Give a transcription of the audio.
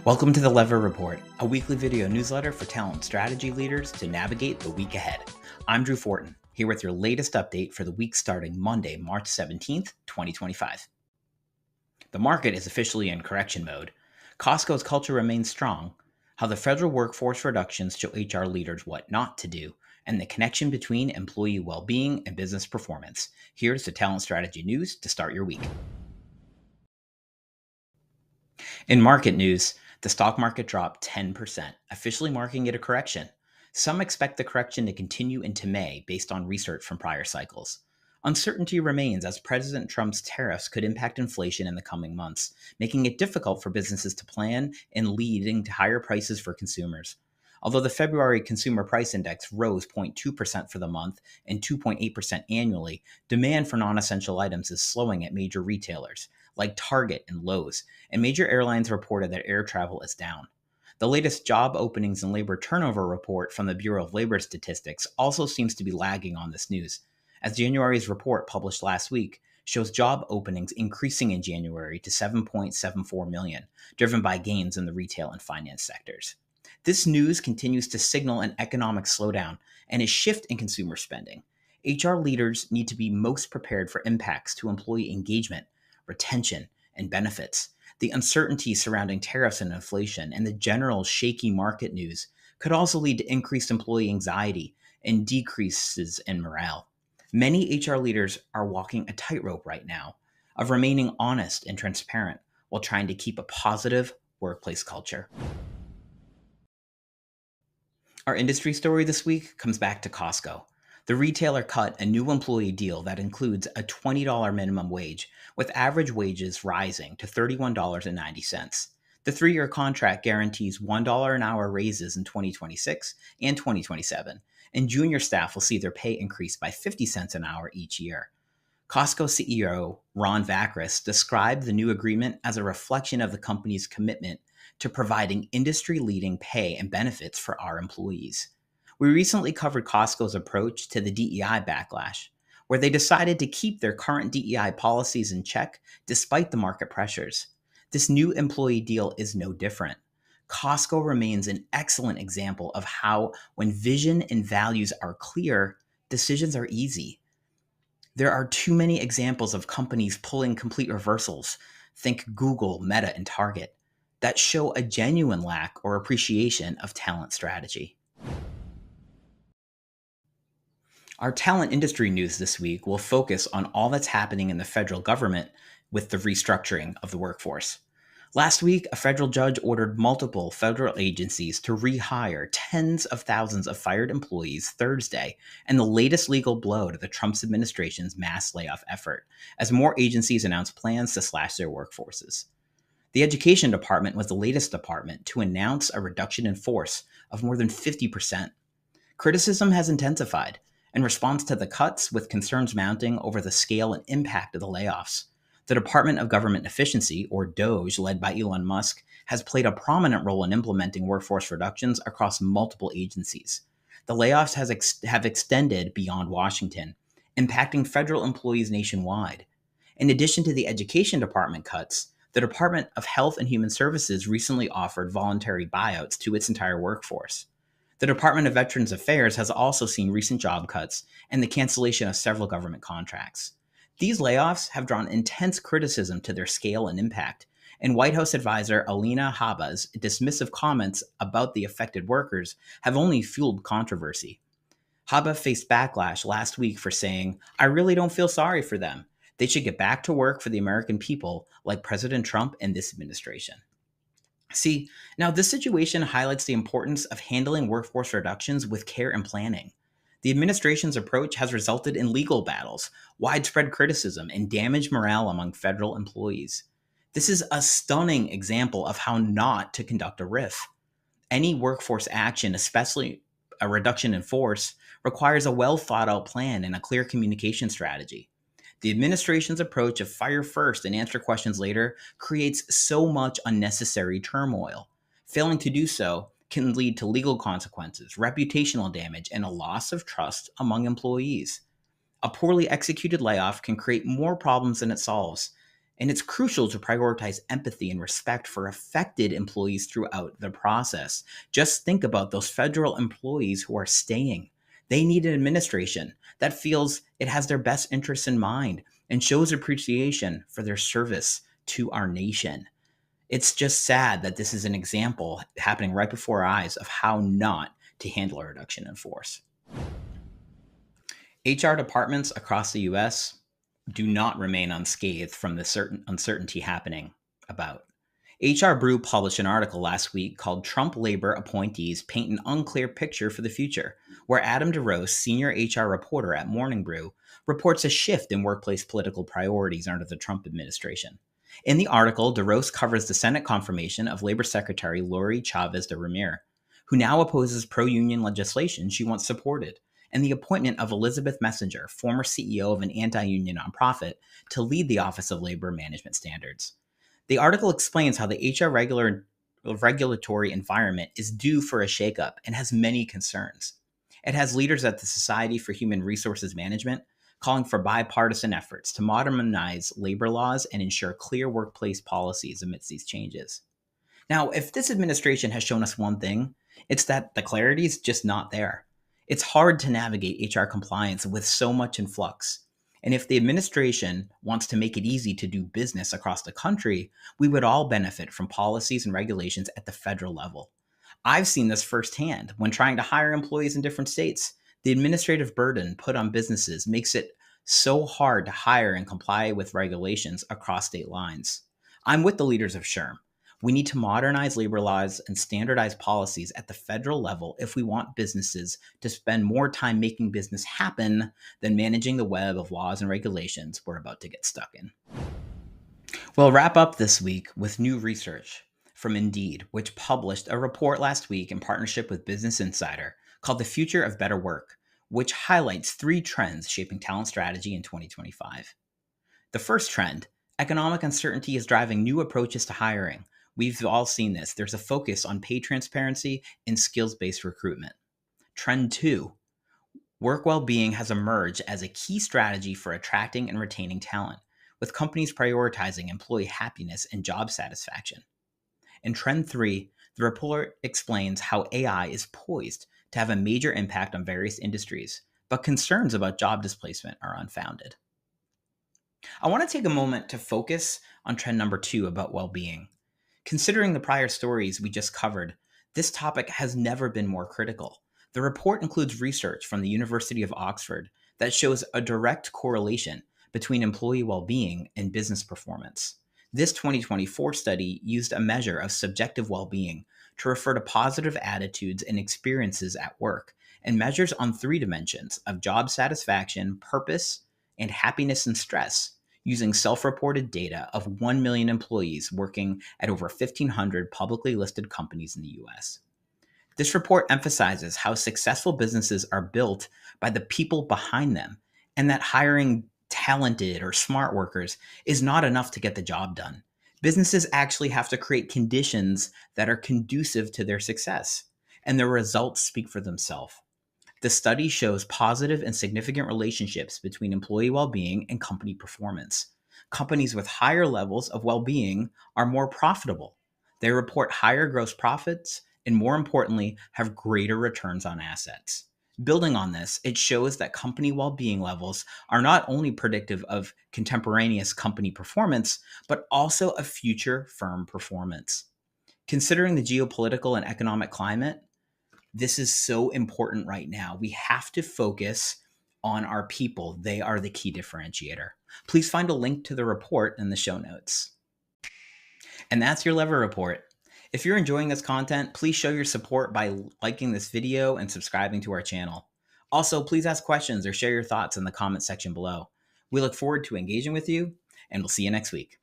Welcome to the Lever Report, a weekly video newsletter for talent strategy leaders to navigate the week ahead. I'm Drew Fortin, here with your latest update for the week starting Monday, March 17th, 2025. The market is officially in correction mode. Costco's culture remains strong, how the federal workforce reductions show HR leaders what not to do, and the connection between employee well-being and business performance. Here's the talent strategy news to start your week. In market news, the stock market dropped 10%, officially marking it a correction. Some expect the correction to continue into May based on research from prior cycles. Uncertainty remains as President Trump's tariffs could impact inflation in the coming months, making it difficult for businesses to plan and leading to higher prices for consumers. Although the February Consumer Price Index rose 0.2% for the month and 2.8% annually, demand for non-essential items is slowing at major retailers like Target and Lowe's, and major airlines reported that air travel is down. The latest job openings and labor turnover report from the Bureau of Labor Statistics also seems to be lagging on this news, as January's report published last week shows job openings increasing in January to 7.74 million, driven by gains in the retail and finance sectors. This news continues to signal an economic slowdown and a shift in consumer spending. HR leaders need to be most prepared for impacts to employee engagement, retention, and benefits. The uncertainty surrounding tariffs and inflation and the general shaky market news could also lead to increased employee anxiety and decreases in morale. Many HR leaders are walking a tightrope right now of remaining honest and transparent while trying to keep a positive workplace culture. Our industry story this week comes back to Costco. The retailer cut a new employee deal that includes a $20 minimum wage, with average wages rising to $31.90. The 3-year contract guarantees $1 an hour raises in 2026 and 2027, and junior staff will see their pay increase by 50 cents an hour each year. Costco CEO Ron Vacris described the new agreement as a reflection of the company's commitment to providing industry-leading pay and benefits for our employees. We recently covered Costco's approach to the DEI backlash, where they decided to keep their current DEI policies in check despite the market pressures. This new employee deal is no different. Costco remains an excellent example of how, when vision and values are clear, decisions are easy. There are too many examples of companies pulling complete reversals, think Google, Meta, and Target, that show a genuine lack or appreciation of talent strategy. Our talent industry news this week will focus on all that's happening in the federal government with the restructuring of the workforce. Last week, a federal judge ordered multiple federal agencies to rehire tens of thousands of fired employees Thursday, and the latest legal blow to the Trump administration's mass layoff effort, as more agencies announced plans to slash their workforces. The Education Department was the latest department to announce a reduction in force of more than 50%. Criticism has intensified in response to the cuts, with concerns mounting over the scale and impact of the layoffs. The Department of Government Efficiency, or DOGE, led by Elon Musk, has played a prominent role in implementing workforce reductions across multiple agencies. The layoffs have extended beyond Washington, impacting federal employees nationwide. In addition to the Education Department cuts, the Department of Health and Human Services recently offered voluntary buyouts to its entire workforce. The Department of Veterans Affairs has also seen recent job cuts and the cancellation of several government contracts. These layoffs have drawn intense criticism to their scale and impact, and White House advisor Alina Habba's dismissive comments about the affected workers have only fueled controversy. Habba faced backlash last week for saying, "I really don't feel sorry for them. They should get back to work for the American people like President Trump and this administration." See, now this situation highlights the importance of handling workforce reductions with care and planning. The administration's approach has resulted in legal battles, widespread criticism, and damaged morale among federal employees. This is a stunning example of how not to conduct a RIF. Any workforce action, especially a reduction in force, requires a well-thought-out plan and a clear communication strategy. The administration's approach of fire first and answer questions later creates so much unnecessary turmoil. Failing to do so can lead to legal consequences, reputational damage, and a loss of trust among employees. A poorly executed layoff can create more problems than it solves, And it's crucial to prioritize empathy and respect for affected employees throughout the process. Just think about those federal employees who are staying. They need an administration that feels it has their best interests in mind and shows appreciation for their service to our nation. It's just sad that this is an example happening right before our eyes of how not to handle a reduction in force. HR departments across the US do not remain unscathed from the certain uncertainty happening about. HR Brew published an article last week called Trump Labor Appointees Paint an Unclear Picture for the Future, where Adam DeRose, senior HR reporter at Morning Brew, reports a shift in workplace political priorities under the Trump administration. In the article, DeRose covers the Senate confirmation of Labor Secretary Lori Chavez de Ramir, who now opposes pro-union legislation she once supported, and the appointment of Elizabeth Messenger, former CEO of an anti-union nonprofit, to lead the Office of Labor Management Standards. The article explains how the HR regulatory environment is due for a shakeup and has many concerns. It has leaders at the Society for Human Resources Management calling for bipartisan efforts to modernize labor laws and ensure clear workplace policies amidst these changes. Now, if this administration has shown us one thing, it's that the clarity is just not there. It's hard to navigate HR compliance with so much in flux. And if the administration wants to make it easy to do business across the country, we would all benefit from policies and regulations at the federal level. I've seen this firsthand when trying to hire employees in different states. The administrative burden put on businesses makes it so hard to hire and comply with regulations across state lines. I'm with the leaders of SHRM. We need to modernize labor laws and standardize policies at the federal level if we want businesses to spend more time making business happen than managing the web of laws and regulations we're about to get stuck in. We'll wrap up this week with new research from Indeed, which published a report last week in partnership with Business Insider called The Future of Better Work, which highlights 3 trends shaping talent strategy in 2025. The first trend, economic uncertainty is driving new approaches to hiring. We've all seen this. There's a focus on pay transparency and skills-based recruitment. Trend 2, work well-being has emerged as a key strategy for attracting and retaining talent, with companies prioritizing employee happiness and job satisfaction. And trend 3, the report explains how AI is poised to have a major impact on various industries, but concerns about job displacement are unfounded. I want to take a moment to focus on trend number 2 about well-being. Considering the prior stories we just covered, this topic has never been more critical. The report includes research from the University of Oxford that shows a direct correlation between employee well-being and business performance. This 2024 study used a measure of subjective well-being to refer to positive attitudes and experiences at work, and measures on 3 dimensions of job satisfaction, purpose, and happiness and stress, using self-reported data of 1 million employees working at over 1,500 publicly listed companies in the US. This report emphasizes how successful businesses are built by the people behind them, and that hiring talented or smart workers is not enough to get the job done. Businesses actually have to create conditions that are conducive to their success, and the results speak for themselves. The study shows positive and significant relationships between employee well-being and company performance. Companies with higher levels of well-being are more profitable. They report higher gross profits and, more importantly, have greater returns on assets. Building on this, it shows that company well-being levels are not only predictive of contemporaneous company performance, but also of future firm performance. Considering the geopolitical and economic climate, this is so important right now. We have to focus on our people. They are the key differentiator. Please find a link to the report in the show notes. And that's your Lever Report. If you're enjoying this content, please show your support by liking this video and subscribing to our channel. Also, please ask questions or share your thoughts in the comment section below. We look forward to engaging with you, and we'll see you next week.